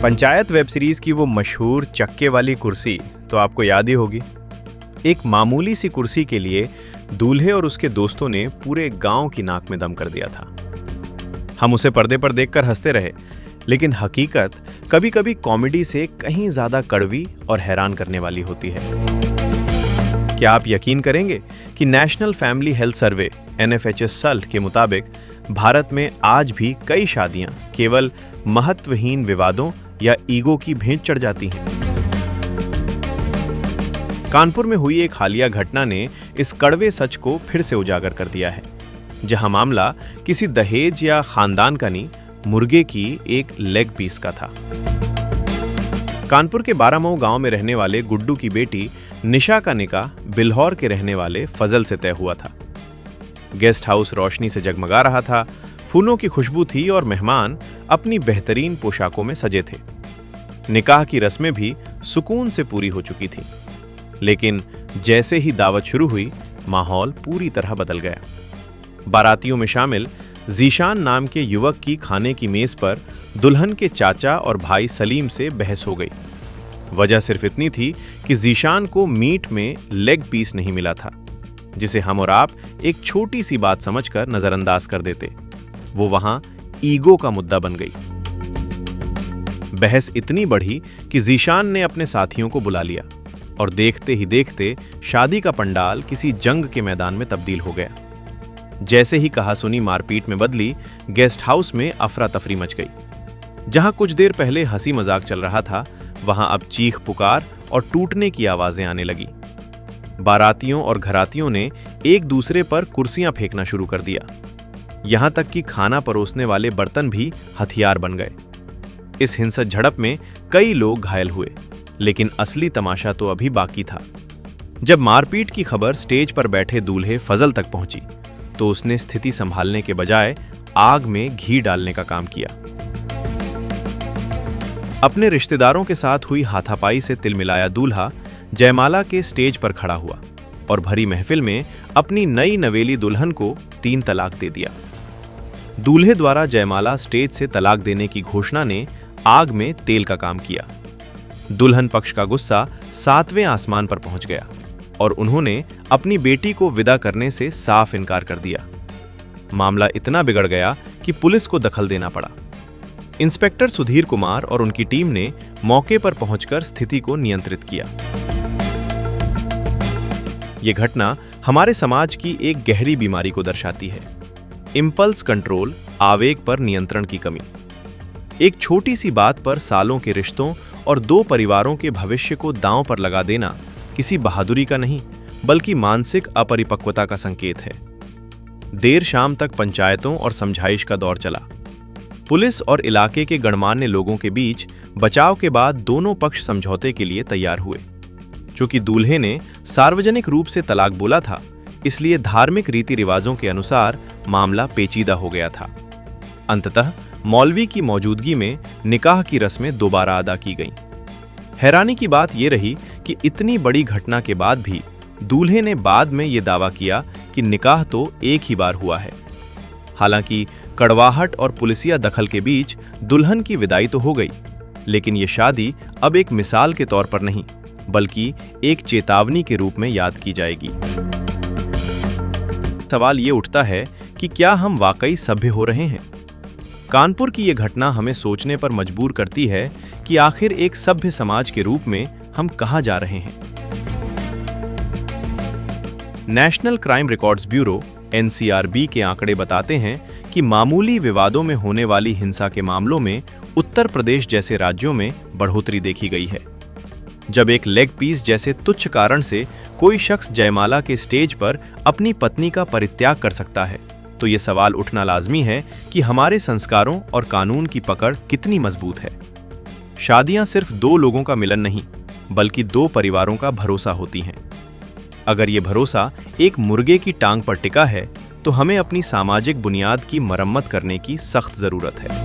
Panchayat web series की वो मशहूर चक्के वाली कुर्सी तो आपको याद ही होगी। एक मामूली सी कुर्सी के लिए दूल्हे और उसके दोस्तों ने पूरे गांव की नाक में दम कर दिया था। हम उसे पर्दे पर देखकर हंसते रहे, लेकिन हकीकत कभी कभी कॉमेडी से कहीं ज्यादा कड़वी और हैरान करने वाली होती है। क्या आप यकीन करेंगे कि national family health survey NFHS SALT के मुताबिक भारत में आज भी कई शादियां केवल महत्वहीन विवादों या ईगो की भेंट चढ़ जाती हैं। कानपुर में हुई एक हालिया घटना ने इस कड़वे सच को फिर से उजागर कर दिया है, जहां मामला किसी दहेज या खानदान का नहीं, मुर्गे की एक लेग पीस का था। कानपुर के 12 गांव में रहने वाले गुड्डू की बेटी निशा का निकाह बिल्हौर के रहने वाले फजल से तय हुआ था। गेस्ट हाउस रोशनी से जगमगा रहा था, फूलों की खुशबू थी और मेहमान अपनी बेहतरीन पोशाकों में सजे थे। निकाह की रस्में भी सुकून से पूरी हो चुकी थीं। लेकिन जैसे ही दावत शुरू हुई, माहौल पूरी तरह बदल गया। बारातियों में शामिल जीशान नाम के युवक की खाने की मेज पर दुल्हन के चाचा और भाई सलीम से बहस हो गई। वजह सिर्फ इतनी थी कि जीशान को मीट में लेग पीस नहीं मिला था, जिसे हम और आप एक छोटी सी बात समझकर नजरअंदाज कर देते। वो वहां ईगो का मुद्दा बन गई। बहस इतनी बढ़ी कि जीशान ने अपने साथियों को बुला लिया और देखते ही देखते शादी का पंडाल किसी जंग के मैदान में तब्दील हो गया। जैसे ही कहासुनी मारपीट में बदली, गेस्ट हाउस में अफरा तफरी मच गई। जहां कुछ देर पहले हंसी मजाक चल रहा था, वहां अब चीख पुकार और टूटने की आवाजें आने लगी। बारातियों और घरातियों ने एक दूसरे पर कुर्सियां फेंकना शुरू कर दिया। यहां तक कि खाना परोसने वाले बर्तन भी हथियार बन गए। इस हिंसक झड़प में कई लोग घायल हुए, लेकिन असली तमाशा तो अभी बाकी था। जब मारपीट की खबर स्टेज पर बैठे दूल्हे फजल तक पहुंची, तो उसने स्थिति संभालने के बजाय आग में घी डालने का काम किया। अपने रिश्तेदारों के साथ हुई हाथापाई से तिलमिलाया दूल्हा जयमाला के स्टेज पर खड़ा हुआ और भरी महफिल में अपनी नई नवेली दुल्हन को 3 तलाक दे दिया। दूल्हे द्वारा जयमाला स्टेज से तलाक देने की घोषणा ने आग में तेल का काम किया। दुल्हन पक्ष का गुस्सा 7वें आसमान पर पहुंच गया और उन्होंने अपनी बेटी को विदा करने से साफ इनकार कर दिया। मामला इतना बिगड़ गया कि पुलिस को दखल देना पड़ा। इंस्पेक्टर सुधीर कुमार और उनकी टीम ने मौके पर पहुंचकर स्थिति को नियंत्रित किया। यह घटना हमारे समाज की एक गहरी बीमारी को दर्शाती है। इंपल्स कंट्रोल, आवेग पर नियंत्रण की कमी। एक छोटी सी बात पर सालों के रिश्तों और 2 परिवारों के भविष्य को दांव पर लगा देना किसी बहादुरी का नहीं, बल्कि मानसिक अपरिपक्वता का संकेत है। देर शाम तक पंचायतों और समझाइश का दौर चला। पुलिस और इलाके के गणमान्य लोगों के बीच बचाव के बाद दोनों पक्ष समझौते के लिए तैयार हुए। चूंकि दूल्हे ने सार्वजनिक रूप से तलाक बोला था, इसलिए धार्मिक रीति रिवाजों के अनुसार मामला पेचीदा हो गया था। अंततः मौलवी की मौजूदगी में निकाह की रस्में दोबारा अदा की गईं। हैरानी की बात यह रही कि इतनी बड़ी घटना के बाद भी दूल्हे ने बाद में यह दावा किया कि निकाह तो एक ही बार हुआ है। हालांकि कड़वाहट और पुलिसिया दखल के बीच दुल्हन की विदाई तो हो गई, लेकिन यह शादी अब एक मिसाल के तौर पर नहीं, बल्कि एक चेतावनी के रूप में याद की जाएगी। सवाल ये उठता है कि क्या हम वाकई सभ्य हो रहे हैं? कानपुर की यह घटना हमें सोचने पर मजबूर करती है कि आखिर एक सभ्य समाज के रूप में हम कहां जा रहे हैं। National crime records bureau NCRB के आंकड़े बताते हैं कि मामूली विवादों में होने वाली हिंसा के मामलों में उत्तर प्रदेश जैसे राज्यों में बढ़ोतरी देखी गई है। जब एक लेग पीस जैसे तुच्छ कारण से कोई शख्स जयमाला के स्टेज पर अपनी पत्नी का परित्याग कर सकता है, तो ये सवाल उठना लाजमी है कि हमारे संस्कारों और कानून की पकड़ कितनी मजबूत है। शादियां सिर्फ 2 लोगों का मिलन नहीं, बल्कि 2 परिवारों का भरोसा होती हैं। अगर ये भरोसा एक मुर्गे की टांग पर टिका है, तो हमें अपनी सामाजिक बुनियाद की मरम्मत करने की सख्त जरूरत है।